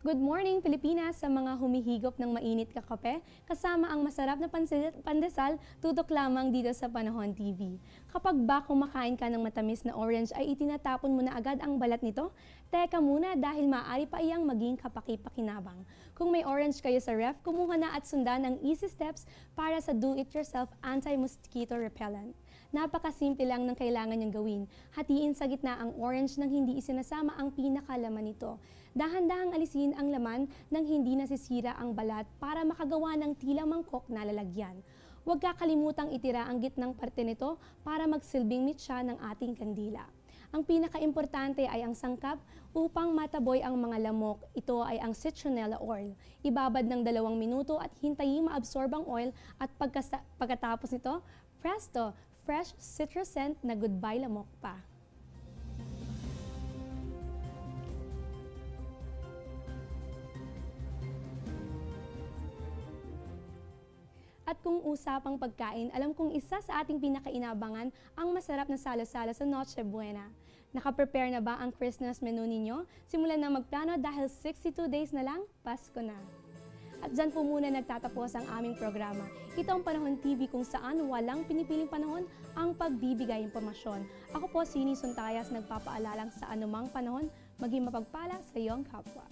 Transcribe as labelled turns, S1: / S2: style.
S1: Good morning, Pilipinas! Sa mga humihigop ng mainit na kape, kasama ang masarap na pandesal, tutok lamang dito sa Panahon TV. Kapag ba kumakain ka ng matamis na orange ay itinatapon mo na agad ang balat nito? Teka muna dahil maaari pa iyang maging kapaki-pakinabang. Kung may orange kayo sa ref, kumuha na at sundan ang easy steps para sa do-it-yourself anti-mosquito repellent. Napakasimple lang ng kailangan niyang gawin. Hatiin sa gitna ang orange nang hindi isinasama ang pinakalaman nito. Dahan-dahang alisin ang laman nang hindi nasisira ang balat para makagawa ng tila mangkok na lalagyan. Huwag kakalimutang itira ang gitnang parte nito para magsilbing mitsa ng ating kandila. Ang pinaka-importante ay ang sangkap upang mataboy ang mga lamok. Ito ay ang citronella oil. Ibabad ng 2 minuto at hintayin maabsorb ang oil at pagkatapos nito, presto! Fresh citrus scent na goodbye lamok pa. At kung usapang pagkain, alam kong isa sa ating pinakainabangan ang masarap na salo-salo sa Noche Buena. Nakaprepare na ba ang Christmas menu ninyo? Simulan na magplano dahil 62 days na lang, Pasko na. At dyan po muna nagtatapos ang aming programa. Ito ang Panahon TV kung saan walang pinipiling panahon ang pagbibigay impormasyon. Ako po si Ini Suntayas, nagpapaalalang sa anumang panahon, maging mapagpala sa iyong kapwa.